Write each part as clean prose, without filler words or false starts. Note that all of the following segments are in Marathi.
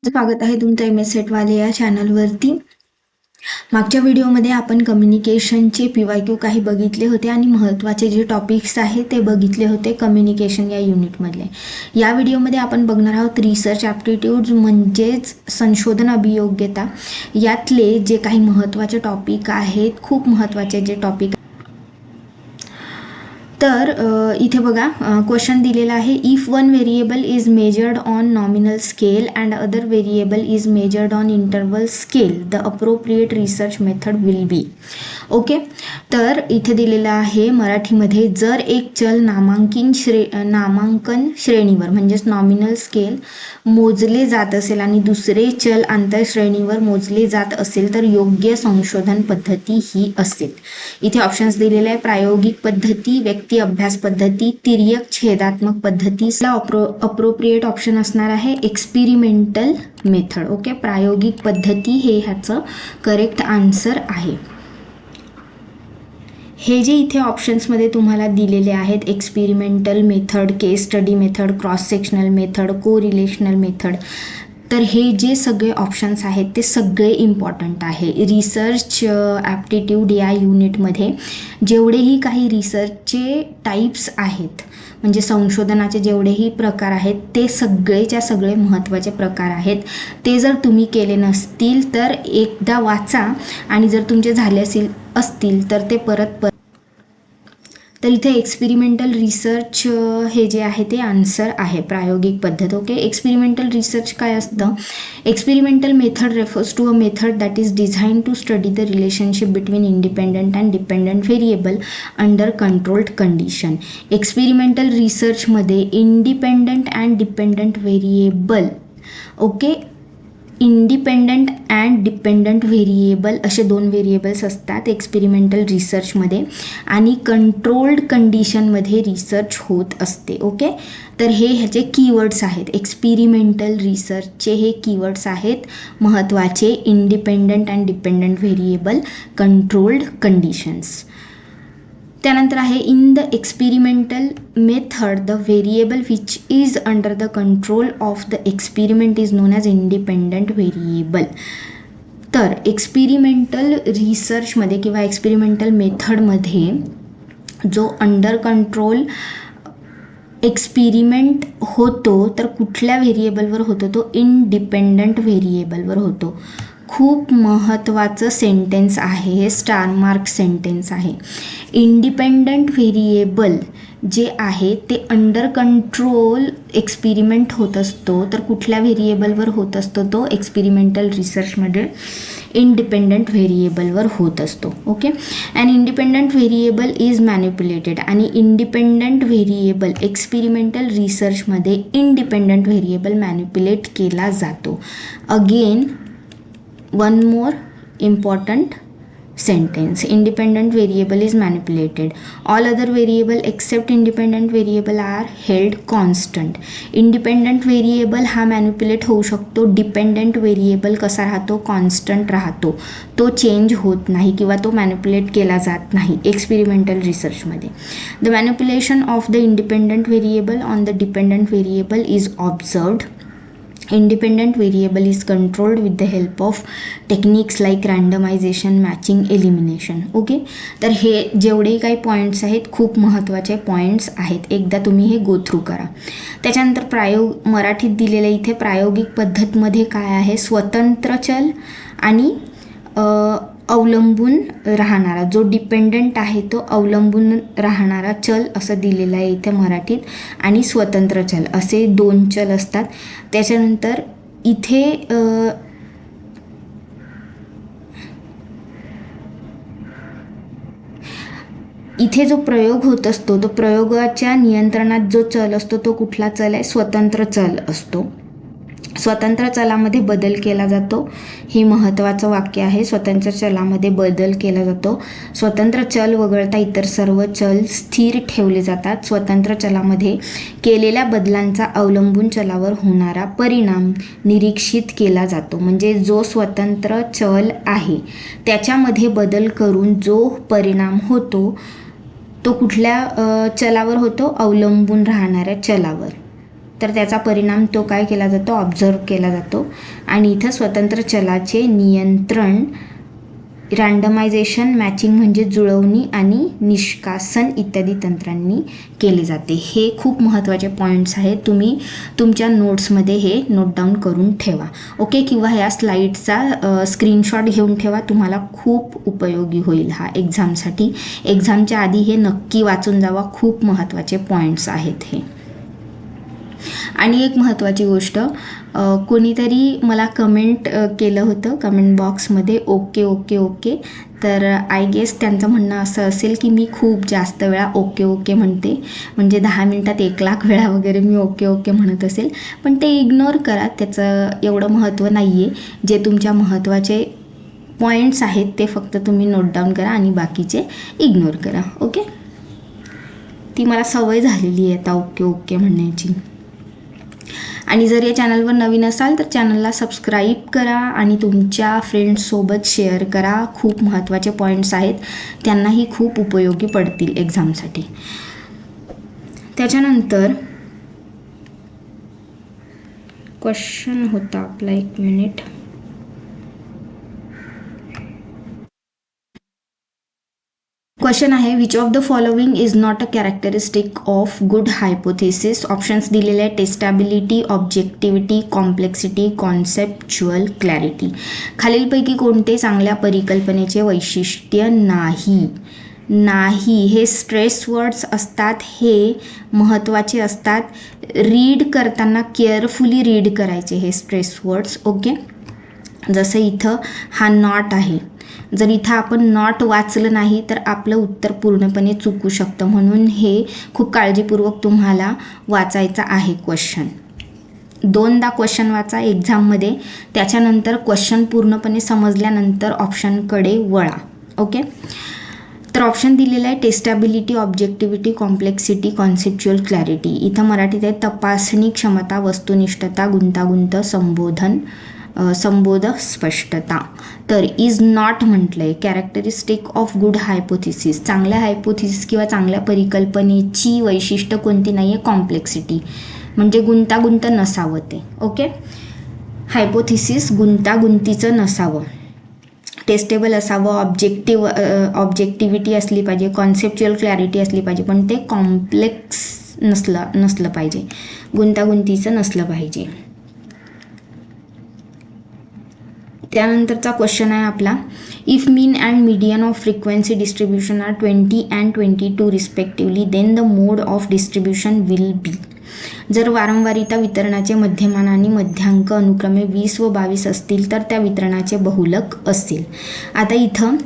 स्वागत आहे तुमचं MS सेटवाले या चॅनलवरती। मागच्या व्हिडिओमध्ये आपण कम्युनिकेशनचे PYQ काही बघितले होते आणि महत्त्वाचे जे टॉपिक्स आहेत ते बघितले होते कम्युनिकेशन या युनिटमधले। या व्हिडिओमध्ये आपण बघणार आहोत रिसर्च ॲप्टिट्यूड्स म्हणजेच संशोधन अभियोग्यता यातले जे काही महत्त्वाचे टॉपिक आहेत, खूप महत्त्वाचे जे टॉपिक। तर इथे बघा क्वेश्चन दिलेला आहे, if one variable is measured on nominal scale and other variable is measured on interval scale the appropriate research method will be. Okay, तर इथे दिलेलं आहे मराठीमध्ये, जर एक चल नामांकन श्रेणीवर म्हणजेच नॉमिनल स्केल मोजले जात असेल आणि दुसरे चल आंतर श्रेणीवर मोजले जात असेल तर योग्य संशोधन पद्धती ही असेल। इथे ऑप्शन्स दिलेले आहे, प्रायोगिक पद्धती, व्यक्ती अभ्यास पद्धती, तिर्यक छेदात्मक पद्धतीला अप्रोप्रिएट ऑप्शन असणार आहे एक्सपेरिमेंटल मेथड। ओके, प्रायोगिक पद्धती हे ह्याचं करेक्ट आन्सर आहे। हे जे इथे ऑप्शन्समध्ये तुम्हाला दिलेले आहेत, experimental method, case study method, cross sectional method, correlational method, तर हे जे सगळे ऑप्शन्स आहेत ते सगळे इम्पॉर्टंट आहे। रिसर्च ॲप्टिट्यूड या युनिटमध्ये जेवढेही काही रिसर्चचे टाईप्स आहेत, म्हणजे संशोधनाचे जेवढेही प्रकार आहेत ते सगळेच्या सगळे महत्त्वाचे प्रकार आहेत। ते जर तुम्ही केले नसतील तर एकदा वाचा आणि जर तुमचे झाले असतील तर ते परत तर इथे एक्सपेरिमेंटल रिसर्च हे जे आहे ते आन्सर आहे, प्रायोगिक पद्धत। ओके, एक्सपेरिमेंटल रिसर्च काय असतं? Experimental method refers to a method that is design to study the relationship between independent and dependent variable under controlled condition. Experimental रिसर्चमध्ये independent and dependent variable, okay, independent and dependent variable असे दोन व्हेरिएबल्स असतात एक्सपेरिमेंटल रिसर्चमध्ये आणि कंट्रोल्ड कंडिशनमध्ये रिसर्च होत असते। ओके, तर हे ह्याचे कीवर्ड्स आहेत, एक्सपेरिमेंटल रिसर्चचे हे कीवर्ड्स आहेत महत्त्वाचे, independent and dependent variable, controlled conditions. त्यानंतर आहे, in the experimental method the variable which is under the control of the experiment is non as independent variable. तर एक्सपेरिमेंटल रिसर्चमध्ये किंवा एक्सपेरिमेंटल मेथडमध्ये जो अंडर कंट्रोल एक्सपेरिमेंट होतो तर कुठल्या व्हेरिएबलवर होतो? तो इंडिपेंडंट व्हेरिएबलवर होतो। खूप महत्त्वाचं सेंटेन्स आहे हे, स्टार मार्क सेंटेन्स आहे। इंडिपेंडंट व्हेरिएबल जे आहे ते अंडर कंट्रोल एक्सपेरिमेंट होत असतो तर कुठल्या व्हेरिएबलवर होत असतो? तो एक्सपेरिमेंटल रिसर्चमध्ये इंडिपेंडंट व्हेरिएबलवर होत असतो। Okay, and independent variable is manipulated, आणि इंडिपेंडंट व्हेरिएबल एक्सपेरिमेंटल रिसर्चमध्ये इंडिपेंडंट व्हेरिएबल मॅनिप्युलेट केला जातो। Again one more important sentence, independent variable is manipulated, all other variable except independent variable are held constant। independent variable हा manipulate होऊ शकतो, dependent variable कसा राहतो? constant राहतो, तो चेंज होत नाही किंवा तो मॅनिप्युलेट केला जात नाही एक्सपेरिमेंटल रिसर्चमध्ये। the manipulation of the independent variable on the dependent variable is observed। Independent variable is controlled with the help of techniques like randomization, matching, elimination। Okay, तर हे जेवढे काही पॉईंट्स आहेत खूप महत्त्वाचे पॉईंट्स आहेत, एकदा तुम्ही हे गो थ्रू करा। त्याच्यानंतर मराठीत दिलेल्या इथे प्रायोगिक पद्धतमध्ये काय आहे? स्वतंत्र चल आणि अवलंबून राहणारा, जो डिपेंडंट आहे तो अवलंबून राहणारा चल असं दिलेलं आहे इथे मराठीत, आणि स्वतंत्र चल असे दोन चल असतात। त्याच्यानंतर इथे जो प्रयोग होत असतो तो प्रयोगाच्या नियंत्रणात जो चल असतो तो कुठला चल आहे? स्वतंत्र चल असतो। स्वतंत्र चलामध्ये बदल केला जातो, हे महत्त्वाचं वाक्य आहे, स्वतंत्र चलामध्ये बदल केला जातो। स्वतंत्र चल वगळता इतर सर्व चल स्थिर ठेवले जातात। स्वतंत्र चलामध्ये केलेल्या बदलांचा अवलंबून चलावर होणारा परिणाम निरीक्षित केला जातो, म्हणजे जो स्वतंत्र चल आहे त्याच्यामध्ये बदल करून जो परिणाम होतो तो कुठल्या चलावर होतो? अवलंबून राहणाऱ्या चलावर। तर त्याचा परिणाम तो काय केला जातो, ऑब्झर्व केला जातो. आणि इथं स्वतंत्र चलाचे नियंत्रण रँडमायझेशन, मॅचिंग म्हणजे जुळवणी आणि निष्कासन इत्यादी तंत्रांनी केले जाते. हे खूप महत्त्वाचे पॉईंट्स आहेत. तुम्ही तुमच्या नोट्समध्ये हे नोट डाऊन करून ठेवा. ओके, किंवा ह्या स्लाईडचा स्क्रीनशॉट घेऊन ठेवा. तुम्हाला खूप उपयोगी होईल हा एक्झामसाठी. एक्झामच्या आधी हे नक्की वाचून जावा. खूप महत्त्वाचे पॉईंट्स आहेत हे. आणि एक महत्त्वाची गोष्ट, कोणीतरी मला कमेंट केलं होतं कमेंट बॉक्समध्ये, ओके ओके ओके. तर आय गेस त्यांचं म्हणणं असं असेल की मी खूप जास्त वेळा ओके ओके म्हणते, म्हणजे 10 मिनिटात 1,00,000 वेळा वगैरे मी ओके ओके म्हणत असेल. पण ते इग्नोर करा, त्याचं एवढं महत्त्व नाही आहे. जे तुमच्या महत्त्वाचे पॉईंट्स आहेत ते फक्त तुम्ही नोट डाऊन करा आणि बाकीचे इग्नोर करा. ओके, ती मला सवय झालेली आहे आता ओके ओके म्हणण्याची. आणि जर या चॅनलवर नवीन असाल तर चॅनलला सबस्क्राईब करा आणि तुमच्या फ्रेंड्ससोबत शेअर करा. खूप महत्त्वाचे पॉईंट्स आहेत, त्यांनाही खूप उपयोगी पडतील एक्झामसाठी. त्याच्यानंतर क्वेश्चन होता आपला, 1 मिनिट. क्वेश्चन आहे, which of the following is not a characteristic of good hypothesis. Options दिलेले आहे, टेस्टॅबिलिटी, ऑब्जेक्टिव्हिटी, कॉम्प्लेक्सिटी, कॉन्सेप्च्युअल क्लॅरिटी. खालीलपैकी कोणते चांगल्या परिकल्पनेचे वैशिष्ट्य नाही? नाही हे स्ट्रेस वर्ड्स असतात, हे महत्त्वाचे असतात. रीड करताना केअरफुली रीड करायचे हे स्ट्रेस वर्ड्स. ओके, जसं इथं हा नॉट आहे, जर इथं आपण नॉट वाचलं नाही तर आपलं उत्तर पूर्णपणे चुकू शकतं. म्हणून हे खूप काळजीपूर्वक तुम्हाला वाचायचं आहे क्वेश्चन. 2दा क्वेश्चन वाचा एक्झाममध्ये, त्याच्यानंतर क्वेश्चन पूर्णपणे समजल्यानंतर ऑप्शनकडे वळा. ओके, तर ऑप्शन दिलेलं आहे टेस्टॅबिलिटी, ऑब्जेक्टिव्हिटी, कॉम्प्लेक्सिटी, कॉन्सेप्च्युअल क्लॅरिटी. इथं मराठीत आहे तपासणी क्षमता, वस्तुनिष्ठता, गुंतागुंत, संबोध स्पष्टता. तर इज नॉट म्हटलं आहे. कॅरेक्टरिस्टिक ऑफ गुड हायपोथिसिस, चांगल्या हायपोथिसिस किंवा चांगल्या परिकल्पनेची वैशिष्ट्य कोणती नाही आहे? कॉम्प्लेक्सिटी, म्हणजे गुंतागुंत नसावं ते. ओके, हायपोथिसिस गुंतागुंतीचं नसावं, टेस्टेबल असावं, ऑब्जेक्टिव्हिटी असली पाहिजे, कॉन्सेप्च्युअल क्लॅरिटी असली पाहिजे, पण ते कॉम्प्लेक्स नसलं पाहिजे, गुंतागुंतीचं नसलं पाहिजे. त्यानंतरचा क्वेश्चन आहे आपला, if mean and median of frequency distribution are 20 and 22 respectively, then the mode of distribution will be. जर वारंवारिता वितरणाचे मध्यमान आणि मध्यांक अनुक्रमे 20 व 22 असतील तर त्या वितरणाचे बहुलक असेल. आता इथं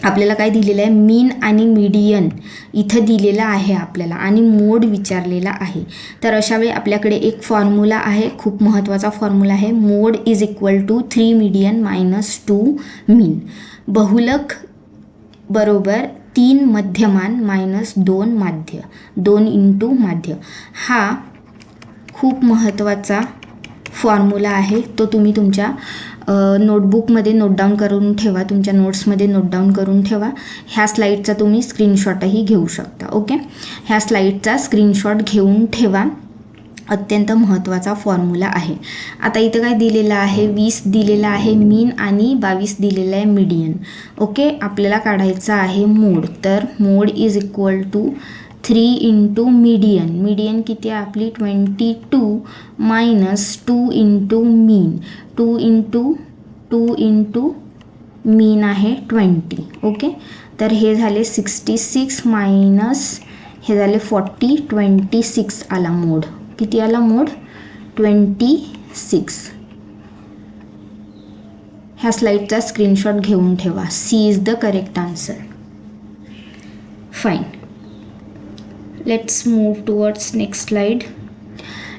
आपल्याला काय दिलेलं आहे? मीन आणि मीडियन इथं दिलेला आहे आपल्याला आणि मोड विचारलेला आहे. तर अशा वेळी आपल्याकडे एक फॉर्म्युला आहे, खूप महत्त्वाचा फॉर्म्युला आहे. Mode is equal to 3 median minus 2 mean. बहुलक बरोबर 3 मध्यमान मायनस 2 माध्य, 2 इंटू माध्य. हा खूप महत्त्वाचा फॉर्म्युला आहे, तो तुम्ही तुमच्या नोटबुकमध्ये नोट डाऊन करून ठेवा, तुमच्या नोट्समध्ये नोट डाऊन करून ठेवा. ह्या स्लाईडचा तुम्ही स्क्रीनशॉटही घेऊ शकता. ओके, ह्या स्लाईडचा स्क्रीनशॉट घेऊन ठेवा, अत्यंत महत्त्वाचा फॉर्म्युला आहे. आता इथं काय दिलेलं आहे? 20 दिलेलं आहे मीन आणि 22 दिलेलं आहे मीडियन. ओके, आपल्याला काढायचं आहे मोड. तर mode is equal to 3 into median. Median किती आहे आपली? 22 minus 2 into mean. 2 into mean आहे 20. ओके, तर हे झाले 66 मायनस हे झाले 40, 26 आला मोड. किती आला मोड? 26. ह्या स्लाईडचा स्क्रीनशॉट घेऊन ठेवा. C is the correct answer. Fine, let's move towards next slide.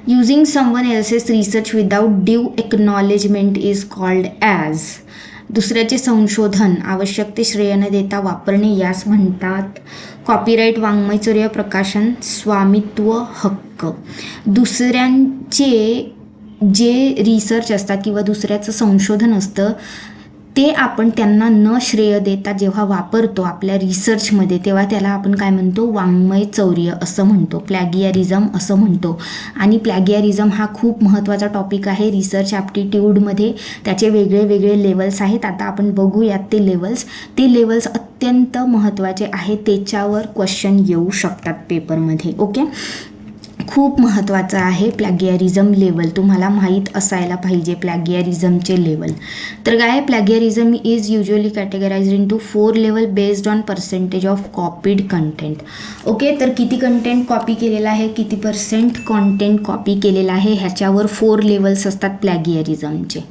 Using someone else's research without due acknowledgement is called as. दुसऱ्याचे संशोधन आवश्यक ते श्रेय न देता वापरणे यास म्हणतात कॉपीराईट, वाङ्मयचौर्य, प्रकाशन, स्वामित्व हक्क. दुसऱ्यांचे जे रिसर्च असतात किंवा दुसऱ्याचं संशोधन असतं ते आपण त्यांना न श्रेय देता जेव्हा वापरतो आपल्या रिसर्चमध्ये, तेव्हा त्याला आपण काय म्हणतो, वाङ्मय चौर्य असं म्हणतो, प्लॅगियारिझम असं म्हणतो. आणि प्लॅगियारिझम हा खूप महत्त्वाचा टॉपिक आहे रिसर्च ॲप्टिट्यूडमध्ये. त्याचे वेगळे वेगळे लेवल्स आहेत. आता आपण बघूयात ते लेवल्स अत्यंत महत्त्वाचे आहेत. त्याच्यावर क्वेश्चन येऊ शकतात पेपरमध्ये. ओके, खूप महत्त्वाचं आहे प्लॅगियारिझम लेवल, तुम्हाला माहीत असायला पाहिजे प्लॅगियारिझमचे लेवल. तर काय, plagiarism is usually categorized into 4 level based on percentage of copied content. Okay, तर किती कंटेंट कॉपी केलेला आहे, किती पर्सेंट कॉन्टेंट कॉपी केलेला आहे, ह्याच्यावर 4 लेवल्स असतात प्लॅगियारिझमचे.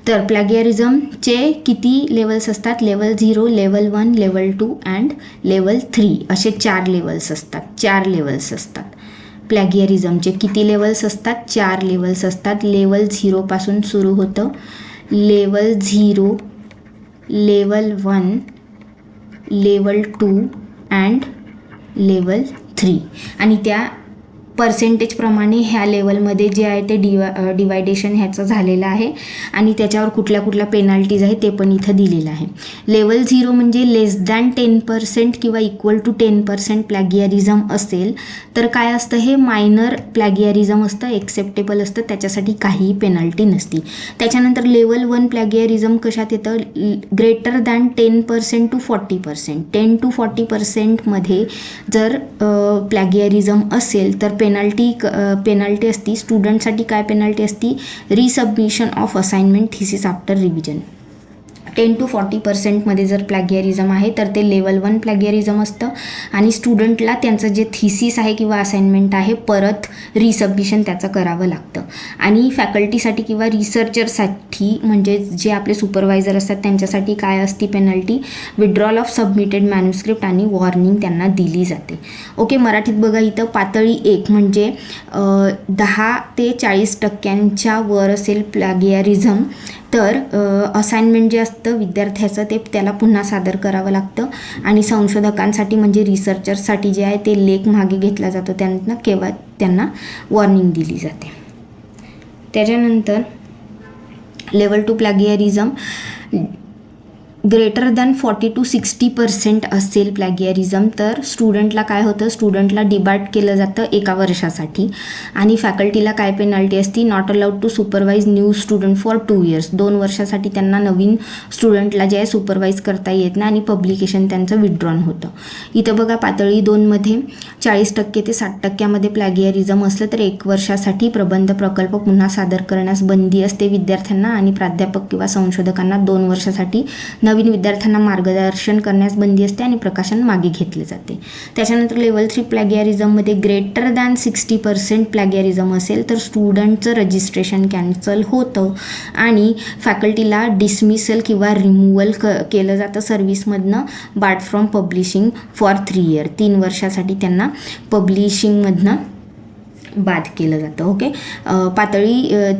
तर प्लॅगियारिझमचे किती लेवल्स असतात, level 0, level 1, level 2 and level 3 असे 4 लेवल्स असतात. प्लॅगियारिझमचे किती लेवल्स असतात, 4 लेवल्स असतात. लेवल 0 पासून सुरू होतं. Level 0, level 1, level 2 and level 3. आणि त्या पर्सेंटेजप्रमाणे ह्या लेवलमध्ये जे आहे ते डिवायडेशन ह्याचं झालेलं आहे आणि त्याच्यावर कुठल्या कुठल्या पेनल्टीज आहेत ते पण इथं दिलेलं आहे. लेवल 0 म्हणजे लेस दॅन 10% किंवा इक्वल टू 10% प्लॅगियारिझम असेल तर काय असतं, हे मायनर प्लॅगियारिझम असतं, एक्सेप्टेबल असतं, त्याच्यासाठी काहीही पेनल्टी नसती. त्याच्यानंतर लेवल 1 प्लॅगियारिझम कशात येतं, ग्रेटर दॅन 10% टू 40%. 10 to 40% जर प्लॅगियारिझम असेल तर पेनल्टी असती. स्टुडंटसाठी काय पेनल्टी असती, resubmission of assignment thesis after revision. 10 to 40% जर प्लॅगियारिझम आहे तर ते लेवल 1 प्लॅगियारिझम असतं आणि स्टुडंटला त्यांचं जे थिसिस आहे किंवा असाइनमेंट आहे परत रिसबमिशन त्याचं करावं लागतं. आणि फॅकल्टीसाठी किंवा रिसर्चरसाठी म्हणजे जे आपले सुपरवायझर असतात त्यांच्यासाठी काय असती penalty, withdrawal of submitted manuscript आणि वॉर्निंग त्यांना दिली जाते. ओके, मराठीत बघा इथं पातळी 1 म्हणजे 10 ते 40% वर असेल प्लॅगियारिझम तर असाइनमेंट जे असतं विद्यार्थ्याचं ते त्याला पुन्हा सादर करावं लागतं. आणि संशोधकांसाठी म्हणजे रिसर्चर्ससाठी जे आहे ते लेख मागे घेतला जातो त्यांना वॉर्निंग दिली जाते. त्याच्यानंतर लेवल 2 प्लॅगियारिझम ग्रेटर दॅन 40 to 60% असेल प्लॅगियारिझम तर स्टुडंटला काय होतं, स्टुडंटला डिबार्ट केलं जातं 1 वर्षासाठी. आणि फॅकल्टीला काय पेनल्टी असती, not allowed to supervise new student for 2 years. 2 वर्षासाठी त्यांना नवीन स्टुडंटला जे आहे सुपरवाइज करता येत नाही आणि पब्लिकेशन त्यांचं विड्रॉन होतं. इथं बघा पातळी 2मध्ये 40% ते 60% प्लॅगियारिझम असलं तर 1 वर्षासाठी प्रबंध प्रकल्प पुन्हा सादर करण्यास बंदी असते विद्यार्थ्यांना. आणि प्राध्यापक किंवा संशोधकांना 2 वर्षासाठी नवीन विद्यार्थ्यांना मार्गदर्शन करण्यास बंदी असते आणि प्रकाशन मागे घेतले जाते. त्याच्यानंतर लेवल 3 प्लॅगियारिझममध्ये ग्रेटर दॅन 60% प्लॅगियारिझम असेल तर स्टुडंटचं रजिस्ट्रेशन कॅन्सल होतं आणि फॅकल्टीला डिसमिसल किंवा रिमूव्हल केलं जातं सर्व्हिसमधनं, barred from publishing for 3 years. 3 वर्षासाठी त्यांना पब्लिशिंगमधनं बाद केलं जातं. ओके, पातळी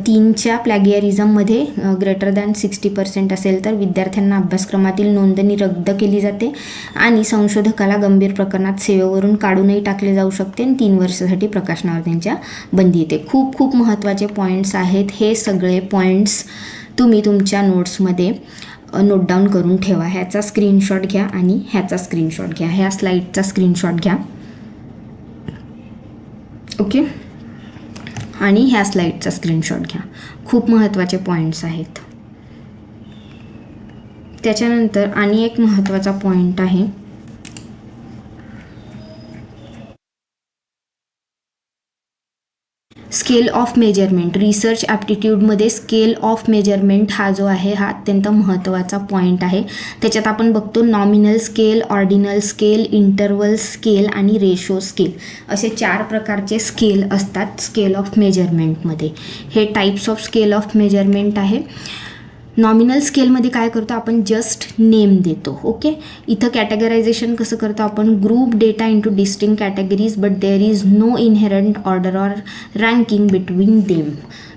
3च्या प्लॅगियारिझममध्ये ग्रेटर दॅन 60% असेल तर विद्यार्थ्यांना अभ्यासक्रमातील नोंदणी रद्द केली जाते आणि संशोधकाला गंभीर प्रकरणात सेवेवरून काढूनही टाकले जाऊ शकते आणि 3 वर्षासाठी प्रकाशनावर त्यांच्या बंदी येते. खूप खूप महत्त्वाचे पॉईंट्स आहेत. हे सगळे पॉईंट्स तुम्ही तुमच्या नोट्समध्ये नोट डाऊन करून ठेवा. ह्याचा स्क्रीनशॉट घ्या आणि ह्याचा स्क्रीनशॉट घ्या, ह्या स्लाईडचा स्क्रीनशॉट घ्या. ओके, आणि ह्या स्लाईडचा स्क्रीनशॉट घ्या. खूप महत्त्वाचे पॉईंट्स आहेत. त्याच्यानंतर आणि एक महत्त्वाचा पॉईंट आहे, स्केल ऑफ मेजरमेंट. रिसर्च ॲप्टिट्यूडमध्ये स्केल ऑफ मेजरमेंट हा जो आहे हा अत्यंत महत्त्वाचा पॉईंट आहे. त्याच्यात आपण बघतो nominal scale, ordinal scale, interval scale आणि रेशो स्केल असे 4 प्रकारचे स्केल असतात स्केल ऑफ मेजरमेंटमध्ये. हे types of scale of measurement आहे. नॉमिनल स्केलमध्ये काय करतो आपण, जस्ट नेम देतो. ओके, इथं कॅटेगरायझेशन कसं करतो आपण, group data into distinct categories but there is no inherent order or ranking between them.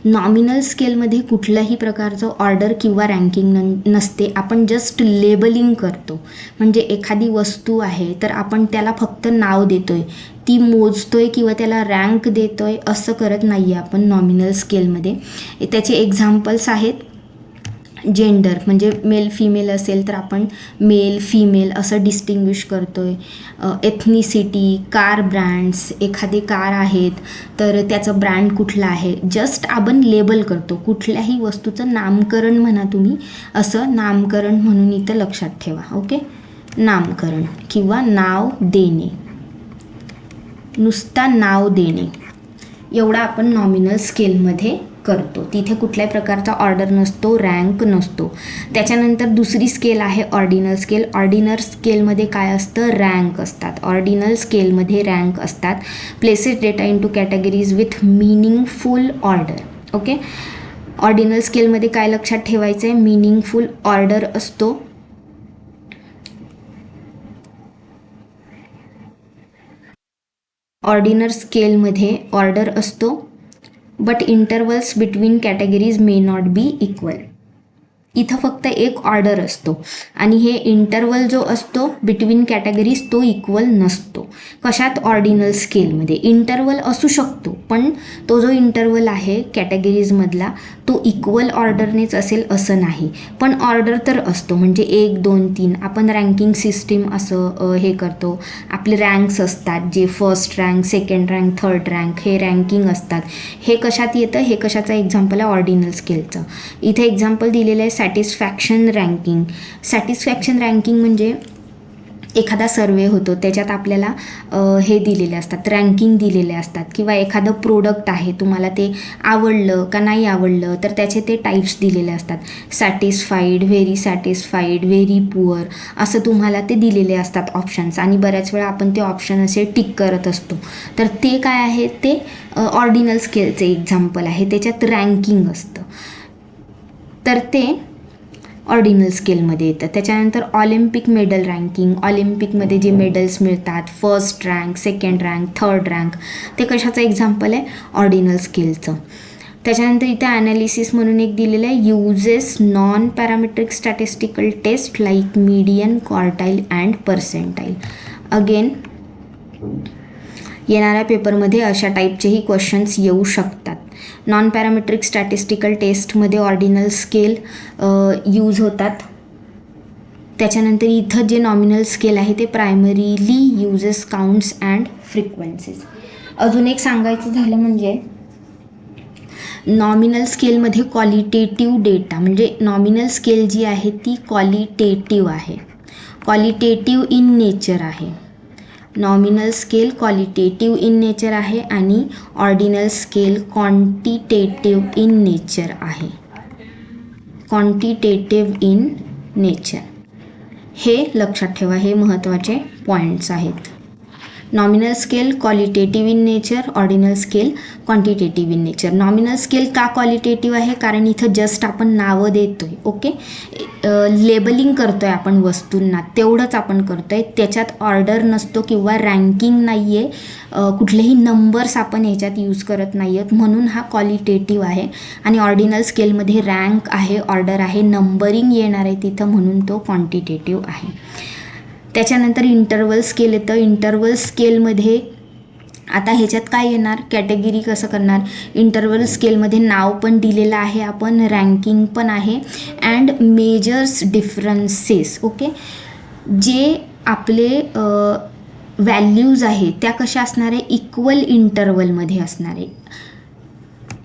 Nominal स्केलमध्ये कुठल्याही प्रकारचं ऑर्डर किंवा रँकिंग नसते. आपण जस्ट लेबलिंग करतो. म्हणजे एखादी वस्तू आहे तर आपण त्याला फक्त नाव देतोय, ती मोजतोय किंवा त्याला रँक देतोय असं करत नाही आहे आपण नॉमिनल स्केलमध्ये. त्याचे एक्झाम्पल्स आहेत जेंडर म्हणजे मेल फिमेल असेल तर आपण मेल फिमेल असं डिस्टिंग्विश करतो आहे. एथनिसिटी, कार ब्रँड्स, एखादी कार आहेत तर त्याचं ब्रँड कुठलं आहे, जस्ट आपण लेबल करतो. कुठल्याही वस्तूचं नामकरण म्हणा तुम्ही, असं नामकरण म्हणून इथं लक्षात ठेवा. ओके, नामकरण किंवा नाव देणे, नुसता नाव देणे, एवढा आपण नॉमिनल स्केलमध्ये करतो. तिथे कुठल्याही प्रकारचा ऑर्डर नसतो, रँक नसतो. त्याच्यानंतर दुसरी स्केल आहे ऑर्डिनल स्केल. ऑर्डिनल स्केलमध्ये काय असतं, रँक असतात. ऑर्डिनल स्केलमध्ये रँक असतात. Places data into categories with meaningful order. Okay, ordinal स्केलमध्ये काय लक्षात ठेवायचं आहे, मिनिंगफुल ऑर्डर असतो. ऑर्डिनल स्केलमध्ये ऑर्डर असतो, but intervals between categories may not be equal. इथं फक्त एक ऑर्डर असतो आणि हे इंटरवल जो असतो बिटवीन कॅटेगरीज तो इक्वल नसतो. कशात, ऑर्डिनल स्केलमध्ये. इंटरवल असू शकतो पण तो जो इंटरवल आहे कॅटेगरीजमधला तो इक्वल ऑर्डरनेच असेल असं नाही, पण ऑर्डर तर असतो. म्हणजे 1, 2, 3 आपण रँकिंग सिस्टीम असं हे करतो. आपले रँक्स असतात, जे first rank, second rank, third rank, हे रँकिंग असतात. हे कशात येतं, हे कशाचं एक्झाम्पल आहे, ऑर्डिनल स्केलचं. इथे एक्झाम्पल दिलेलं आहे सॅटिस्फॅक्शन रँकिंग. सॅटिस्फॅक्शन रँकिंग म्हणजे एखादा सर्वे होतो, त्याच्यात आपल्याला हे दिलेले असतात, रँकिंग दिलेले असतात. किंवा एखादं प्रोडक्ट आहे, तुम्हाला ते आवडलं का नाही आवडलं तर त्याचे ते टाईप्स दिलेले असतात. Satisfied, very satisfied, very poor, असं तुम्हाला ते दिलेले असतात ऑप्शन्स. आणि बऱ्याच वेळा आपण ते ऑप्शन असे टिक करत असतो. तर ते काय आहे, ते ऑर्डिनल स्केलचे एक्झाम्पल आहे. त्याच्यात रँकिंग असतं, तर ते ऑर्डिनल स्केलमध्ये येतं. त्याच्यानंतर ऑलिम्पिक मेडल रँकिंग. ऑलिम्पिकमध्ये जे मेडल्स मिळतात, first rank, second rank, third rank, ते कशाचं एक्झाम्पल आहे, ऑर्डिनल स्केलचं. त्याच्यानंतर इथे ॲनालिसिस म्हणून एक दिलेलं आहे, uses non parametric statistical test like median, quartile and percentile. Again येणाऱ्या पेपरमध्ये अशा टाईपचेही क्वेश्चन्स येऊ शकतात. नॉन पॅरामेट्रिक स्टॅटिस्टिकल टेस्टमध्ये ऑर्डिनल स्केल यूज होतात. त्याच्यानंतर इथं जे नॉमिनल स्केल आहे ते primarily uses counts and frequencies. अजून एक सांगायचं झालं म्हणजे नॉमिनल स्केलमध्ये क्वालिटेटिव्ह डेटा, म्हणजे नॉमिनल स्केल जी आहे ती क्वालिटेटिव्ह आहे, क्वालिटेटिव्ह इन नेचर आहे. Nominal scale qualitative in nature आहे आणि ordinal scale quantitative in nature आहे. क्वांटिटेटिव्ह इन नेचर, हे लक्षात ठेवा, हे महत्त्वाचे पॉईंट्स आहेत. Nominal scale qualitative in nature, ordinal scale quantitative in nature. Nominal scale का क्वालिटेटिव्ह आहे, कारण इथं जस्ट आपण नावं देतोय. ओके, लेबलिंग करतोय आपण वस्तूंना, तेवढंच आपण करतोय. त्याच्यात ऑर्डर नसतो किंवा रँकिंग नाही आहे, कुठलेही नंबर्स आपण ह्याच्यात यूज करत नाही आहेत, म्हणून हा क्वालिटेटिव्ह आहे. आणि ऑर्डिनल स्केलमध्ये रँक आहे, ऑर्डर आहे, नंबरिंग येणार आहे तिथं, म्हणून तो क्वांटिटेटिव्ह आहे. त्याच्यानंतर इंटरवल स्केल येतं. इंटरवल स्केलमध्ये आता ह्याच्यात काय येणार, कॅटेगरी कसं करणार. इंटरवल स्केलमध्ये नाव पण दिलेलं आहे आपण, रँकिंग पण आहे अँड मेजर्स डिफरन्सेस. ओके, जे आपले व्हॅल्यूज आहे त्या कशा असणार आहे, इक्वल इंटरवलमध्ये असणार आहे.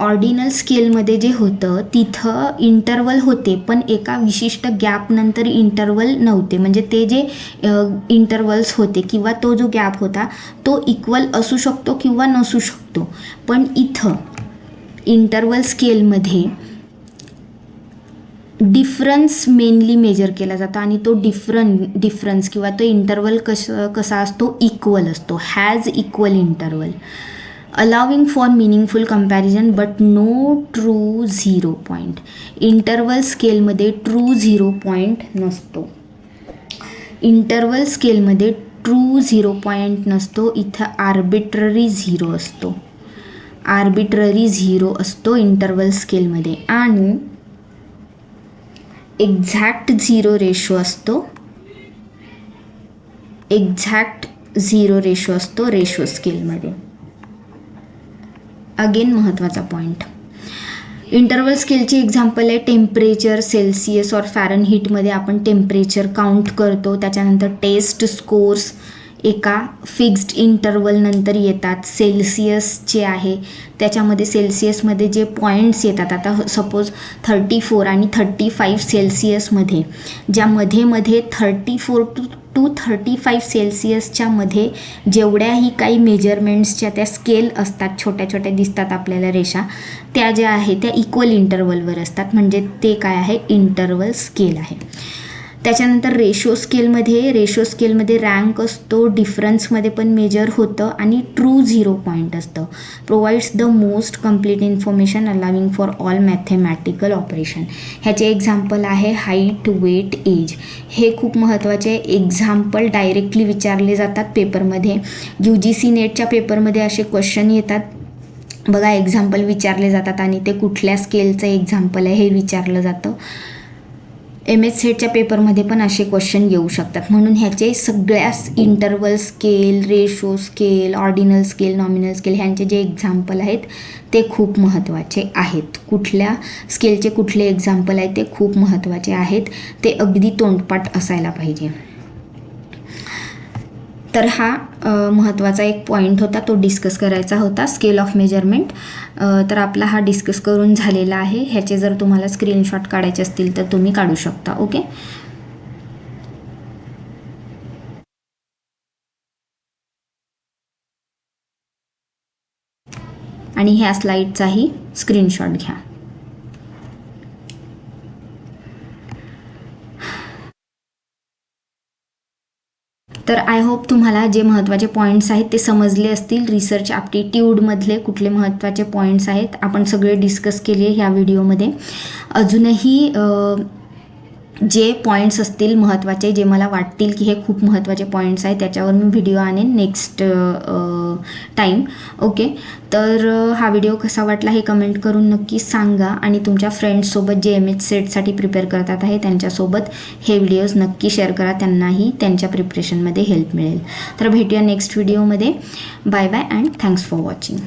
ऑर्डिनल स्केलमध्ये जे होतं तिथं इंटरवल होते पण एका विशिष्ट गॅपनंतर इंटरवल नव्हते. म्हणजे ते जे इंटरवल्स होते किंवा तो जो गॅप होता तो इक्वल असू शकतो किंवा नसू शकतो. पण इथं इंटरवल स्केलमध्ये डिफरन्स मेनली मेजर केला जातो आणि तो डिफरन्स किंवा तो इंटरवल कसा असतो, इक्वल असतो, has equal interval. allowing for meaningful comparison but no true zero point. Interval स्केलमध्ये ट्रू झिरो पॉईंट नसतो. इंटरवल स्केलमध्ये ट्रू झिरो पॉईंट नसतो. इथं आर्बिट्ररी झिरो असतो, आर्बिट्ररी झिरो असतो इंटरवल स्केलमध्ये. आणि एक्झॅक्ट झिरो रेशो असतो, एक्झॅक्ट झिरो रेशो असतो रेशो स्केलमध्ये. अगेन महत्त्वाचा पॉईंट. इंटरवल स्केलची एक्झाम्पल आहे टेम्परेचर सेल्सिअस और फॅरनहीटमध्ये आपण टेम्परेचर काउंट करतो. त्याच्यानंतर टेस्ट स्कोर्स एका फिक्स्ड इंटरवल नंतर येतात. सेल्सिअस जे आहे त्याच्यामध्ये सेल्सिअसमध्ये जे पॉईंट्स येतात, आता सपोज 34 आणि 35 सेल्सिअसमध्ये, ज्या मध्ये 34 टू 35 सेल्सिअसच्या मध्ये जेवढ्याही काही मेजरमेंट्सच्या त्या स्केल असतात, छोट्या छोट्या दिसतात आपल्याला रेषा, त्या ज्या आहे त्या इक्वल इंटरवलवर असतात, म्हणजे ते काय आहे, इंटरवल स्केल आहे. त्याच्यानंतर रेशो स्केलमध्ये रँक असतो, डिफरन्समध्ये पण मेजर होतं आणि ट्रू 0 पॉईंट असतं. Provides the most complete information allowing for all mathematical operation. ह्याचे एक्झाम्पल आहे हाईट, वेट, एज. हे खूप महत्त्वाचे एक्झाम्पल डायरेक्टली विचारले जातात पेपरमध्ये. UGC नेटच्या पेपरमध्ये असे क्वेश्चन येतात बघा, एक्झाम्पल विचारले जातात आणि ते कुठल्या स्केलचं एक्झाम्पल आहे हे विचारलं जातं. MS सेटच्या पेपरमध्ये पण असे क्वेश्चन येऊ शकतात. म्हणून ह्याचे सगळ्या interval scale, ratio scale, ordinal scale, nominal scale ह्यांचे जे एक्झाम्पल आहेत ते खूप महत्त्वाचे आहेत. कुठल्या स्केलचे कुठले एक्झाम्पल आहेत ते खूप महत्त्वाचे आहेत. ते अगदी तोंडपाठ असायला पाहिजे. तर हा महत्त्वाचा एक पॉईंट होता, तो डिस्कस करायचा होता, स्केल ऑफ मेजरमेंट. तर आपला हा डिस्कस करून झालेला आहे. ह्याचे जर तुम्हाला स्क्रीनशॉट काढायचे असतील तर तुम्ही काढू शकता. ओके. आणि ह्या स्लाईडचाही स्क्रीनशॉट घ्या. तर आय होप तुम्हाला जे महत्त्वाचे पॉईंट्स आहेत ते समजले असतील. रिसर्च ॲप्टिट्यूडमधले कुठले महत्त्वाचे पॉईंट्स आहेत आपण सगळे डिस्कस केले ह्या व्हिडिओमध्ये. अजूनही जे पॉईंट्स असतील महत्त्वाचे, जे मला वाटतील की हे खूप महत्त्वाचे पॉईंट्स आहेत, त्याच्यावर मी व्हिडिओ आणेन नेक्स्ट टाईम. ओके. तर हा व्हिडिओ कसा वाटला हे कमेंट करून नक्की सांगा आणि तुमच्या फ्रेंड्ससोबत जे MS सेटसाठी प्रिपेअर करतात आहे त्यांच्यासोबत हे व्हिडिओज नक्की शेअर करा, त्यांनाही त्यांच्या प्रिपरेशनमध्ये हेल्प मिळेल. तर भेटूया नेक्स्ट व्हिडिओमध्ये. Bye bye and thanks for watching.